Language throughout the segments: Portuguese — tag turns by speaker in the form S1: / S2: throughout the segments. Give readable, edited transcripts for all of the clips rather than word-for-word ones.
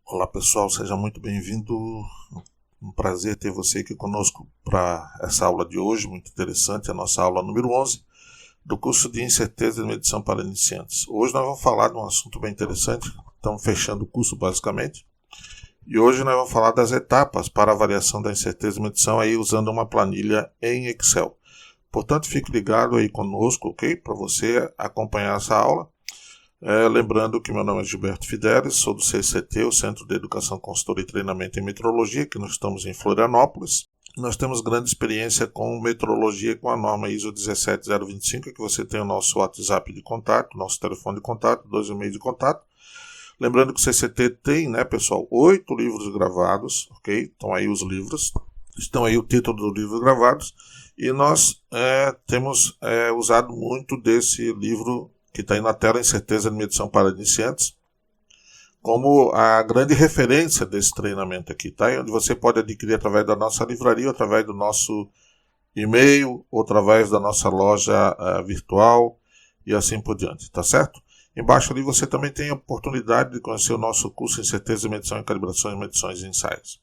S1: Olá pessoal, seja muito bem-vindo. Um prazer ter você aqui conosco para essa aula de hoje, muito interessante, a nossa aula número 11 do curso de Incerteza de Medição para Iniciantes. Hoje nós vamos falar de um assunto bem interessante, estamos fechando o curso basicamente, e hoje nós vamos falar das etapas para a avaliação da incerteza de medição aí usando uma planilha em Excel. Portanto, fique ligado aí conosco, ok? Para você acompanhar essa aula. Lembrando que meu nome é Gilberto Fidelis, sou do CCT, o Centro de Educação, Consultoria e Treinamento em Metrologia, que nós estamos em Florianópolis. Nós temos grande experiência com metrologia com a norma ISO 17025, que você tem o nosso WhatsApp de contato, nosso telefone de contato, 2 e-mails de contato. Lembrando que o CCT tem, pessoal, 8 livros gravados, ok? Estão aí os livros, estão aí o título dos livros gravados, e nós temos usado muito desse livro que está aí na tela, Incerteza de Medição para Iniciantes, como a grande referência desse treinamento aqui, tá? Onde você pode adquirir através da nossa livraria, através do nosso e-mail, ou através da nossa loja virtual e assim por diante, tá certo? Embaixo ali você também tem a oportunidade de conhecer o nosso curso Incerteza de Medição e Calibrações, Medições e Ensaios.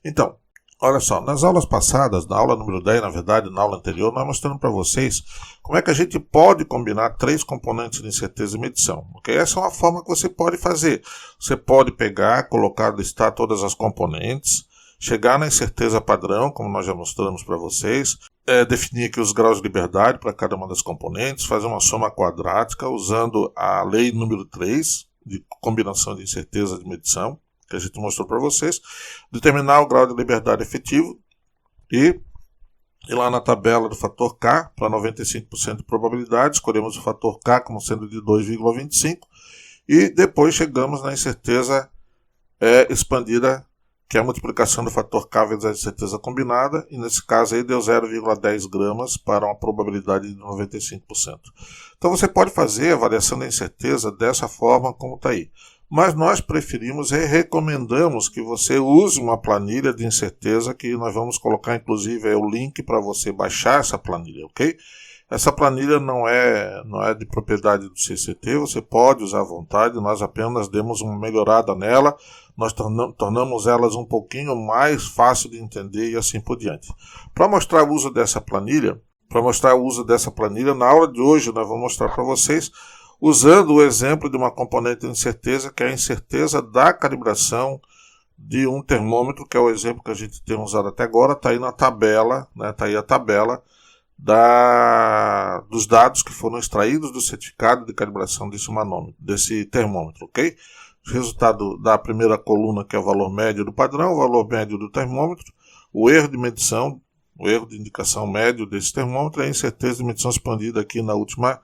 S1: Então, olha só, nas aulas passadas, na aula número 10, na verdade, na aula anterior, nós mostramos para vocês como é que a gente pode combinar 3 componentes de incerteza e medição. Okay? Essa é uma forma que você pode fazer. Você pode pegar, colocar, listar todas as componentes, chegar na incerteza padrão, como nós já mostramos para vocês, definir aqui os graus de liberdade para cada uma das componentes, fazer uma soma quadrática usando a lei número 3, de combinação de incerteza de medição, que a gente mostrou para vocês, determinar o grau de liberdade efetivo e ir lá na tabela do fator K para 95% de probabilidade, escolhemos o fator K como sendo de 2,25 e depois chegamos na incerteza expandida, que é a multiplicação do fator K vezes a incerteza combinada, e nesse caso aí deu 0,10 gramas para uma probabilidade de 95%. Então você pode fazer a avaliação da incerteza dessa forma como está aí. Mas nós preferimos e recomendamos que você use uma planilha de incerteza, que nós vamos colocar inclusive o link para você baixar essa planilha, ok? Essa planilha não é de propriedade do CCT, você pode usar à vontade, nós apenas demos uma melhorada nela, nós tornamos elas um pouquinho mais fácil de entender e assim por diante. Para mostrar o uso dessa planilha, na aula de hoje nós vamos mostrar para vocês usando o exemplo de uma componente de incerteza, que é a incerteza da calibração de um termômetro, que é o exemplo que a gente tem usado até agora, está aí na tabela, está aí a tabela dos dados que foram extraídos do certificado de calibração desse termômetro, ok? O resultado da primeira coluna, que é o valor médio do padrão, o valor médio do termômetro, o erro de medição, o erro de indicação médio desse termômetro, e a incerteza de medição expandida aqui na última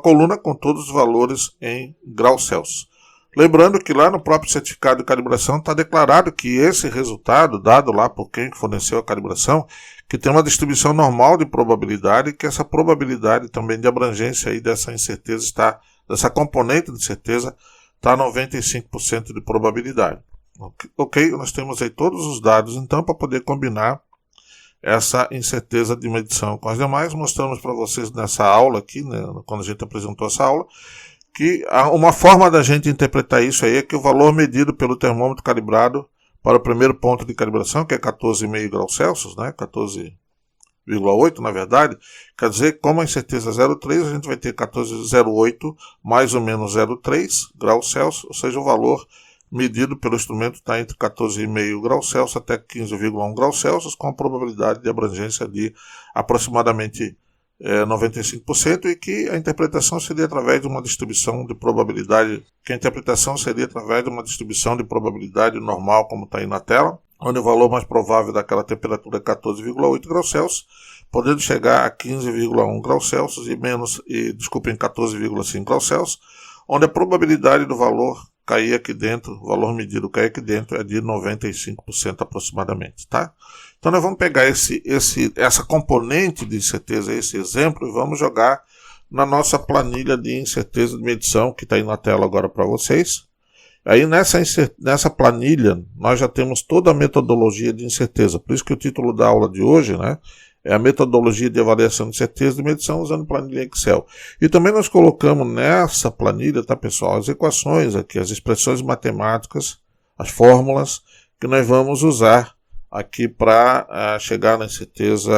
S1: coluna, com todos os valores em graus Celsius. Lembrando que lá no próprio certificado de calibração está declarado que esse resultado, dado lá por quem forneceu a calibração, que tem uma distribuição normal de probabilidade, e que essa probabilidade também de abrangência aí dessa incerteza dessa componente de certeza está 95% de probabilidade. Ok? Nós temos aí todos os dados então para poder combinar essa incerteza de medição com as demais. Mostramos para vocês nessa aula aqui, quando a gente apresentou essa aula, que uma forma da gente interpretar isso aí é que o valor medido pelo termômetro calibrado para o primeiro ponto de calibração, que é 14,5 graus Celsius, 14,8 na verdade, quer dizer, como a incerteza é 0,3, a gente vai ter 14,08 mais ou menos 0,3 graus Celsius, ou seja, o valor medido pelo instrumento está entre 14,5 graus Celsius até 15,1 graus Celsius, com a probabilidade de abrangência de aproximadamente 95%, e que a interpretação seria através de uma distribuição de probabilidade, normal, como está aí na tela, onde o valor mais provável daquela temperatura é 14,8 graus Celsius, podendo chegar a 15,1 graus Celsius e 14,5 graus Celsius, onde a probabilidade do valor cair aqui dentro, o valor medido cair aqui dentro é de 95% aproximadamente, tá? Então nós vamos pegar essa componente de incerteza, esse exemplo, e vamos jogar na nossa planilha de incerteza de medição, que está aí na tela agora para vocês. Aí nessa planilha nós já temos toda a metodologia de incerteza, por isso que o título da aula de hoje, é a metodologia de avaliação de certeza de medição usando planilha Excel. E também nós colocamos nessa planilha, tá pessoal, as equações aqui, as expressões matemáticas, as fórmulas que nós vamos usar aqui para chegar na incerteza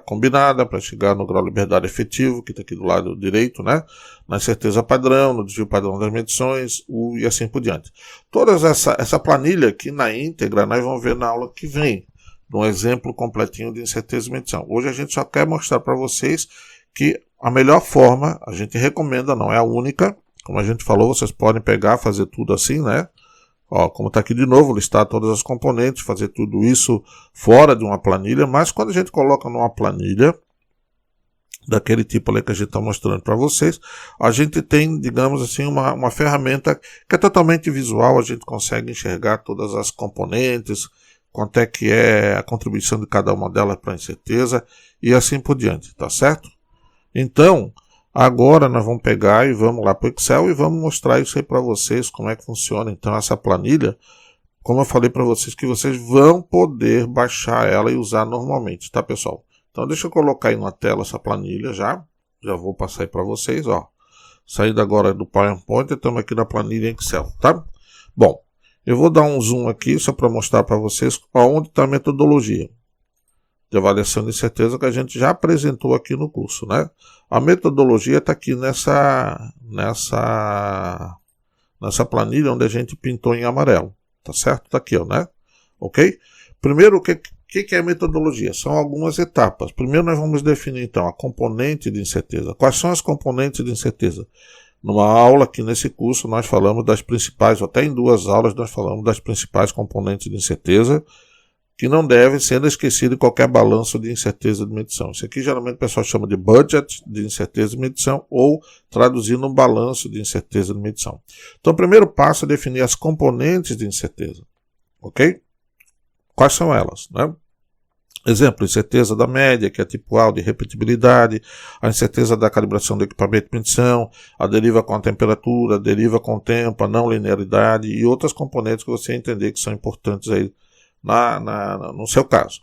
S1: combinada, para chegar no grau de liberdade efetivo, que está aqui do lado direito, né? Na incerteza padrão, no desvio padrão das medições, e assim por diante. Toda essa planilha aqui na íntegra, nós vamos ver na aula que vem, num exemplo completinho de incerteza de medição. Hoje a gente só quer mostrar para vocês que a melhor forma, a gente recomenda, não é a única, como a gente falou, vocês podem pegar, fazer tudo assim, né? Ó, como está aqui de novo, listar todas as componentes, fazer tudo isso fora de uma planilha, mas quando a gente coloca numa planilha, daquele tipo ali que a gente está mostrando para vocês, a gente tem, digamos assim, uma ferramenta que é totalmente visual, a gente consegue enxergar todas as componentes, quanto é que é a contribuição de cada uma delas para a incerteza e assim por diante, tá certo? Então, agora nós vamos pegar e vamos lá para o Excel e vamos mostrar isso aí para vocês, como é que funciona então essa planilha. Como eu falei para vocês, que vocês vão poder baixar ela e usar normalmente, tá pessoal? Então deixa eu colocar aí na tela essa planilha já vou passar aí para vocês, ó. Saída agora do PowerPoint, estamos aqui na planilha Excel, tá? Bom, eu vou dar um zoom aqui só para mostrar para vocês onde está a metodologia de avaliação de certeza que a gente já apresentou aqui no curso, né? A metodologia está aqui nessa planilha onde a gente pintou em amarelo, tá certo? Está aqui, ó, né? Ok? Primeiro, o que é metodologia? São algumas etapas. Primeiro nós vamos definir então a componente de incerteza. Quais são as componentes de incerteza? Numa aula aqui nesse curso nós falamos das principais, até em 2 aulas nós falamos das principais componentes de incerteza, que não deve ser esquecido em qualquer balanço de incerteza de medição. Isso aqui geralmente o pessoal chama de budget de incerteza de medição ou traduzindo um balanço de incerteza de medição. Então o primeiro passo é definir as componentes de incerteza. Ok? Quais são elas, né? Exemplo, incerteza da média, que é tipo A de repetibilidade, a incerteza da calibração do equipamento de medição, a deriva com a temperatura, a deriva com o tempo, a não linearidade e outras componentes que você entender que são importantes aí no seu caso.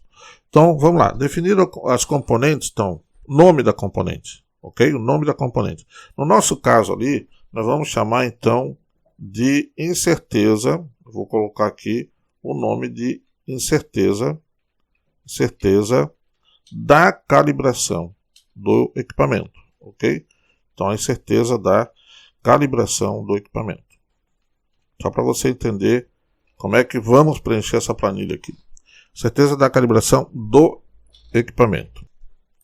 S1: Então, vamos lá. Definir as componentes, então, nome da componente, ok? O nome da componente. No nosso caso ali, nós vamos chamar então de incerteza, vou colocar aqui o nome de incerteza da calibração do equipamento, ok? Então, a incerteza da calibração do equipamento. Só para você entender como é que vamos preencher essa planilha aqui. Certeza da calibração do equipamento.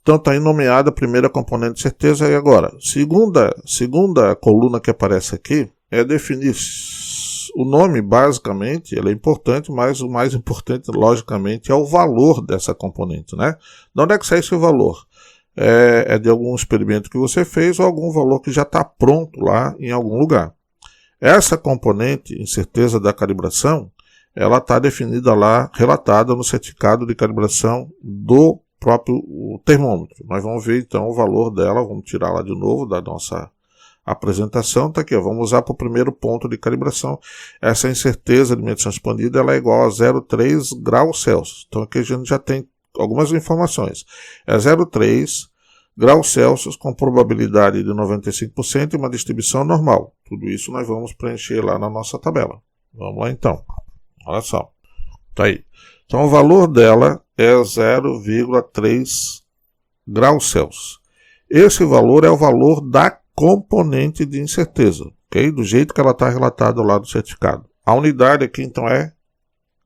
S1: Então, está aí nomeada a primeira componente de certeza. E agora, segunda coluna que aparece aqui é definir o nome, basicamente, ele é importante, mas o mais importante, logicamente, é o valor dessa componente, né? De onde é que sai esse valor? É de algum experimento que você fez ou algum valor que já está pronto lá em algum lugar. Essa componente, incerteza da calibração, ela está definida lá, relatada no certificado de calibração do próprio termômetro. Nós vamos ver então o valor dela, vamos tirar lá de novo da nossa apresentação, está aqui, ó, vamos usar para o primeiro ponto de calibração. Essa incerteza de medição expandida ela é igual a 0,3 graus Celsius. Então aqui a gente já tem algumas informações. É 0,3 graus Celsius com probabilidade de 95% e uma distribuição normal. Tudo isso nós vamos preencher lá na nossa tabela. Vamos lá então. Olha só. Tá aí. Então o valor dela é 0,3 graus Celsius. Esse valor é o valor da componente de incerteza, ok? Do jeito que ela está relatada lá do certificado. A unidade aqui então é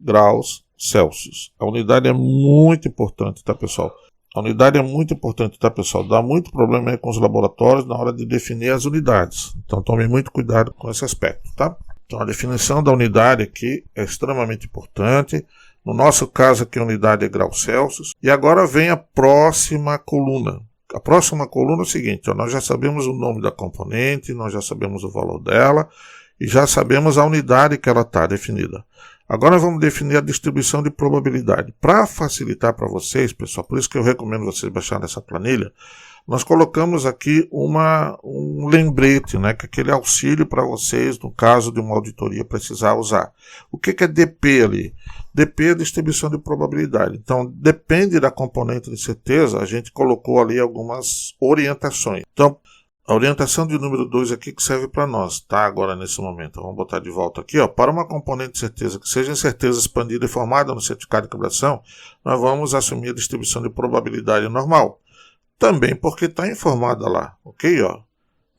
S1: graus Celsius. A unidade é muito importante, tá pessoal? A unidade é muito importante, tá pessoal? Dá muito problema aí com os laboratórios na hora de definir as unidades. Então tome muito cuidado com esse aspecto, tá? Então a definição da unidade aqui é extremamente importante. No nosso caso aqui a unidade é graus Celsius. E agora vem a próxima coluna. A próxima coluna é o seguinte, ó, nós já sabemos o nome da componente, nós já sabemos o valor dela e já sabemos a unidade que ela está definida. Agora vamos definir a distribuição de probabilidade. Para facilitar para vocês, pessoal, por isso que eu recomendo vocês baixarem essa planilha, nós colocamos aqui um lembrete, né, que é aquele auxílio para vocês no caso de uma auditoria precisar usar. O que é DP ali? DP é distribuição de probabilidade. Então, depende da componente de certeza, a gente colocou ali algumas orientações. Então, a orientação de número 2 aqui que serve para nós, tá? Agora nesse momento. Vamos botar de volta aqui, ó. Para uma componente de certeza que seja incerteza expandida e formada no certificado de calibração, nós vamos assumir a distribuição de probabilidade normal. Também porque está informada lá, ok? Ó.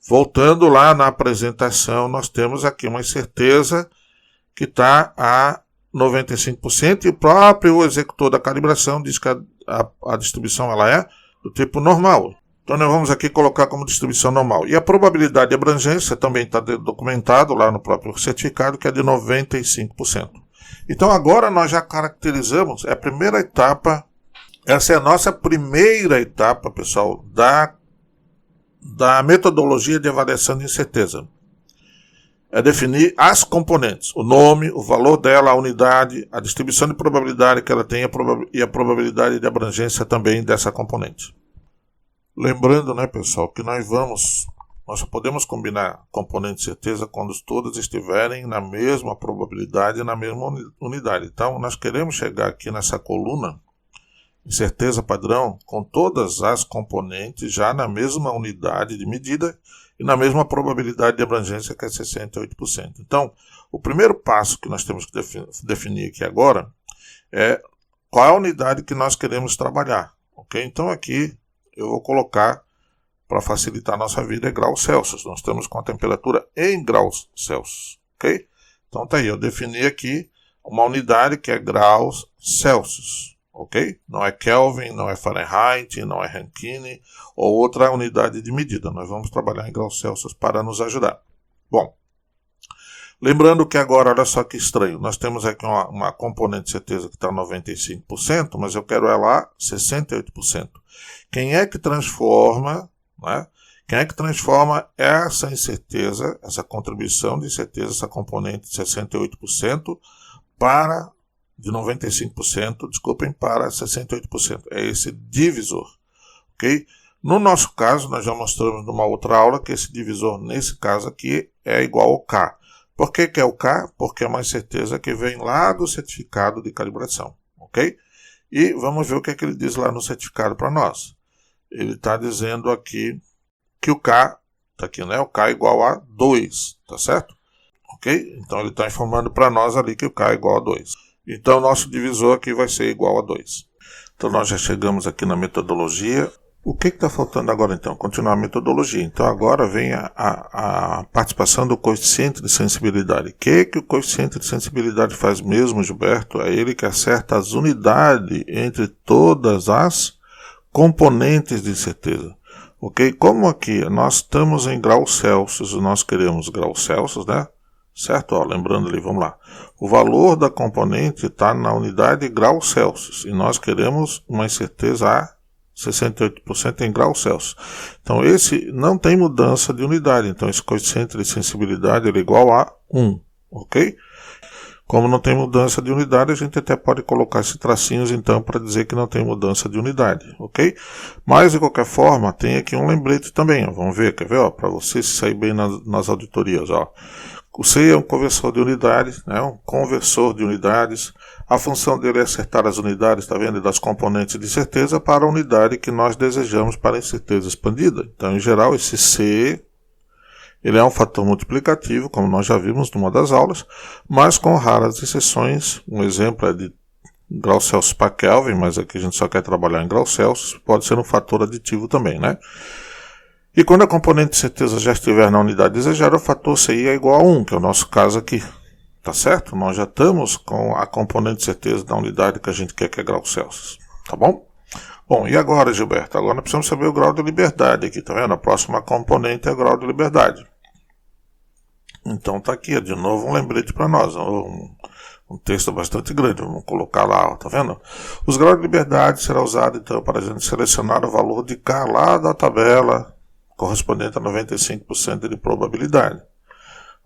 S1: Voltando lá na apresentação, nós temos aqui uma incerteza que está a 95% e o próprio executor da calibração diz que a distribuição ela é do tipo normal. Então nós vamos aqui colocar como distribuição normal. E a probabilidade de abrangência também está documentado lá no próprio certificado, que é de 95%. Então agora nós já caracterizamos, é a primeira etapa, essa é a nossa primeira etapa, pessoal, da metodologia de avaliação de incerteza. É definir as componentes, o nome, o valor dela, a unidade, a distribuição de probabilidade que ela tem e a probabilidade de abrangência também dessa componente. Lembrando, né, pessoal, que nós só podemos combinar componente de certeza quando todas estiverem na mesma probabilidade e na mesma unidade. Então, nós queremos chegar aqui nessa coluna, incerteza padrão, com todas as componentes já na mesma unidade de medida e na mesma probabilidade de abrangência, que é 68%. Então, o primeiro passo que nós temos que definir aqui agora é qual é a unidade que nós queremos trabalhar. Ok? Então, aqui eu vou colocar, para facilitar a nossa vida, é graus Celsius. Nós estamos com a temperatura em graus Celsius. Ok? Então, tá aí, eu defini aqui uma unidade que é graus Celsius. Ok? Não é Kelvin, não é Fahrenheit, não é Rankine ou outra unidade de medida. Nós vamos trabalhar em graus Celsius para nos ajudar. Bom, lembrando que agora, olha só que estranho, nós temos aqui uma componente de certeza que está 95%, mas eu quero ela a 68%. Quem é que transforma, né? Quem é que transforma essa incerteza, essa contribuição de incerteza, essa componente de 68% de 95%, desculpem, para 68%. É esse divisor, ok? No nosso caso, nós já mostramos numa outra aula que esse divisor, nesse caso aqui, é igual ao K. Por que é o K? Porque é uma incerteza que vem lá do certificado de calibração, ok? E vamos ver o que é que ele diz lá no certificado para nós. Ele está dizendo aqui que o K, está aqui, né? O K é igual a 2, tá certo? Ok? Então ele está informando para nós ali que o K é igual a 2. Então nosso divisor aqui vai ser igual a 2. Então nós já chegamos aqui na metodologia. O que está faltando agora então? Continuar a metodologia. Então agora vem a participação do coeficiente de sensibilidade. O que o coeficiente de sensibilidade faz mesmo, Gilberto? É ele que acerta as unidades entre todas as componentes de certeza. Ok? Como aqui nós estamos em graus Celsius, nós queremos graus Celsius, né? Certo? Ó, lembrando ali, vamos lá. O valor da componente está na unidade graus Celsius e nós queremos uma incerteza a 68% em graus Celsius. Então esse não tem mudança de unidade, então esse coeficiente de sensibilidade é igual a 1, ok? Como não tem mudança de unidade, a gente até pode colocar esses tracinhos então para dizer que não tem mudança de unidade, ok? Mas de qualquer forma, tem aqui um lembrete também, ó. Vamos ver, quer ver? Para você se sair bem nas auditorias, ó. O C é um conversor de unidades, né? Um conversor de unidades. A função dele é acertar as unidades, está vendo, das componentes de certeza para a unidade que nós desejamos para a incerteza expandida. Então, em geral, esse C ele é um fator multiplicativo, como nós já vimos numa das aulas, mas com raras exceções. Um exemplo é de graus Celsius para Kelvin, mas aqui a gente só quer trabalhar em graus Celsius. Pode ser um fator aditivo também, né? E quando a componente de certeza já estiver na unidade desejada, o fator CI é igual a 1, que é o nosso caso aqui. Tá certo? Nós já estamos com a componente de certeza da unidade que a gente quer, que é graus Celsius. Tá bom? Bom, e agora, Gilberto? Agora nós precisamos saber o grau de liberdade aqui, tá vendo? A próxima componente é o grau de liberdade. Então tá aqui, de novo um lembrete para nós. Um texto bastante grande, vamos colocar lá, tá vendo? Os graus de liberdade será usado então para a gente selecionar o valor de K lá da tabela correspondente a 95% de probabilidade.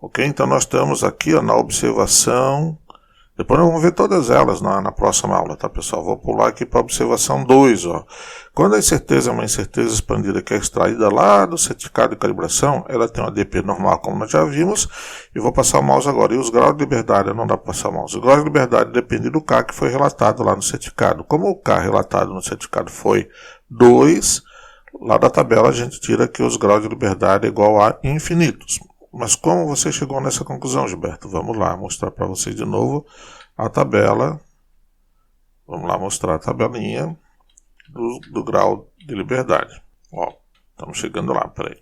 S1: Ok? Então nós estamos aqui ó, na observação Depois nós vamos ver todas elas na próxima aula, tá, pessoal? Vou pular aqui para a observação 2, ó. Quando a incerteza é uma incerteza expandida que é extraída lá do certificado de calibração, ela tem uma DP normal, como nós já vimos, e vou passar o mouse agora. E os graus de liberdade, não dá para passar o mouse. Os graus de liberdade dependem do K que foi relatado lá no certificado. Como o K relatado no certificado foi 2, lá da tabela a gente tira que os graus de liberdade é igual a infinitos. Mas como você chegou nessa conclusão, Gilberto? Vamos lá mostrar para vocês de novo a tabela. Vamos lá mostrar a tabelinha do grau de liberdade. Ó, estamos chegando lá, peraí.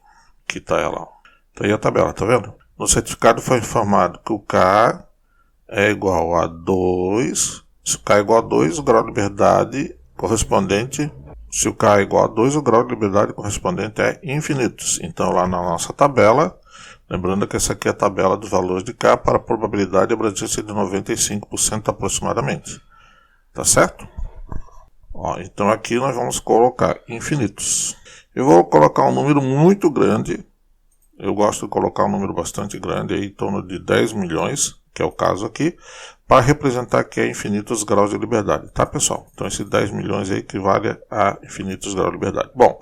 S1: Aqui está ela. Está aí a tabela, tá vendo? No certificado foi informado que o K é igual a 2. Se o K é igual a 2, o grau de liberdade correspondente... Se o K é igual a 2, o grau de liberdade correspondente é infinitos. Então, lá na nossa tabela... Lembrando que essa aqui é a tabela dos valores de K para a probabilidade de abrangência de 95% aproximadamente. Tá certo? Ó, então aqui nós vamos colocar infinitos. Eu vou colocar um número muito grande. Eu gosto de colocar um número bastante grande, aí, em torno de 10 milhões, que é o caso aqui, para representar que é infinitos graus de liberdade. Tá, pessoal? Então esses 10 milhões aí equivale a infinitos graus de liberdade. Bom,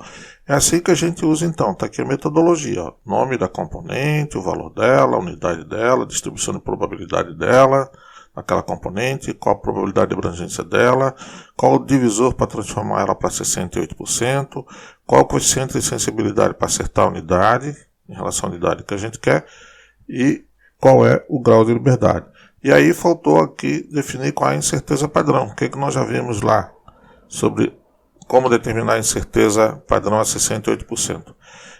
S1: é assim que a gente usa então. Está aqui a metodologia. Ó. Nome da componente, o valor dela, a unidade dela, a distribuição de probabilidade dela, daquela componente, qual a probabilidade de abrangência dela, qual o divisor para transformar ela para 68%, qual o coeficiente de sensibilidade para acertar a unidade, em relação à unidade que a gente quer, e qual é o grau de liberdade. E aí faltou aqui definir qual é a incerteza padrão. O que nós já vimos lá sobre como determinar a incerteza padrão a 68%.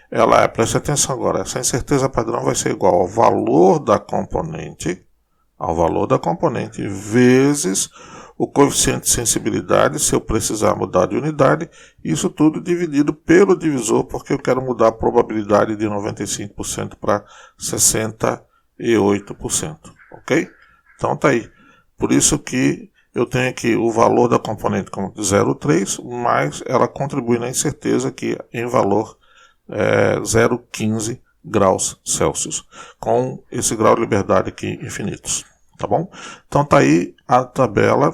S1: Ela é, preste atenção agora, essa incerteza padrão vai ser igual ao valor da componente, vezes o coeficiente de sensibilidade, se eu precisar mudar de unidade, isso tudo dividido pelo divisor, porque eu quero mudar a probabilidade de 95% para 68%, ok? Então tá aí. Por isso que eu tenho aqui o valor da componente como 0,3, mas ela contribui na incerteza aqui em valor 0,15 graus Celsius, com esse grau de liberdade aqui infinitos, tá bom? Então tá aí a tabela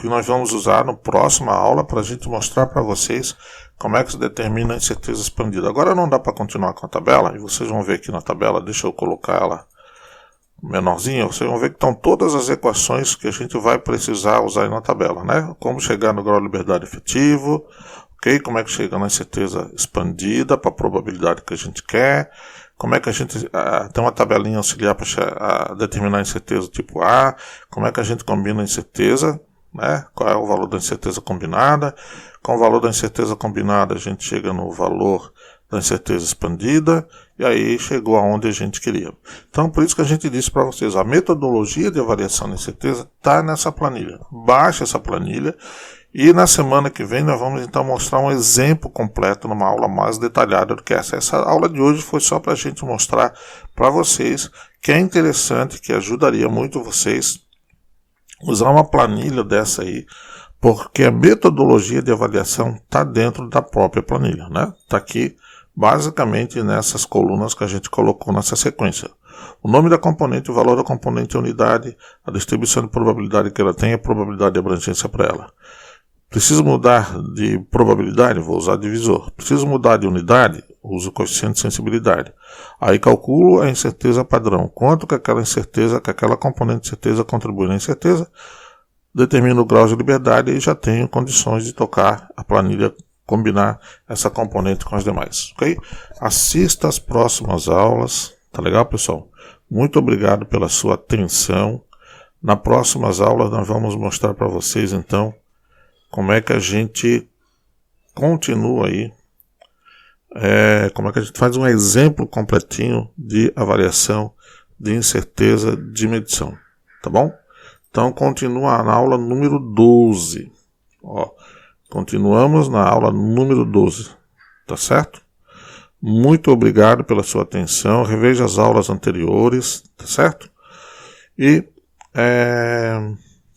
S1: que nós vamos usar na próxima aula para a gente mostrar para vocês como é que se determina a incerteza expandida. Agora não dá para continuar com a tabela, e vocês vão ver aqui na tabela, deixa eu colocar ela menorzinha, vocês vão ver que estão todas as equações que a gente vai precisar usar aí na tabela, né? Como chegar no grau de liberdade efetivo, ok? Como é que chega na incerteza expandida para a probabilidade que a gente quer, como é que a gente tem uma tabelinha auxiliar para determinar a incerteza tipo A, como é que a gente combina a incerteza, né? Qual é o valor da incerteza combinada, com o valor da incerteza combinada a gente chega no valor da incerteza expandida, e aí chegou aonde a gente queria. Então, por isso que a gente disse para vocês, a metodologia de avaliação da incerteza está nessa planilha. Baixe essa planilha, e na semana que vem nós vamos então mostrar um exemplo completo numa aula mais detalhada do que essa. Essa aula de hoje foi só para a gente mostrar para vocês que é interessante, que ajudaria muito vocês usar uma planilha dessa aí, porque a metodologia de avaliação está dentro da própria planilha, né? Está aqui basicamente nessas colunas que a gente colocou nessa sequência. O nome da componente, o valor da componente, a unidade, a distribuição de probabilidade que ela tem, a probabilidade de abrangência para ela. Preciso mudar de probabilidade? Vou usar divisor. Preciso mudar de unidade? Uso o coeficiente de sensibilidade. Aí calculo a incerteza padrão. Quanto que aquela incerteza, que aquela componente de certeza contribui na incerteza, determino o grau de liberdade e já tenho condições de tocar a planilha, combinar essa componente com as demais, ok? Assista às próximas aulas, tá legal, pessoal? Muito obrigado pela sua atenção. Nas próximas aulas nós vamos mostrar para vocês, então, como é que a gente continua aí, como é que a gente faz um exemplo completinho de avaliação de incerteza de medição, tá bom? Então, continua na aula número 12, ó. Continuamos na aula número 12, tá certo? Muito obrigado pela sua atenção, reveja as aulas anteriores, tá certo? E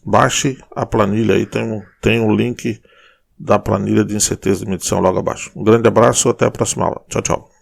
S1: baixe a planilha aí, tem um link da planilha de incerteza de medição logo abaixo. Um grande abraço, até a próxima aula. Tchau, tchau.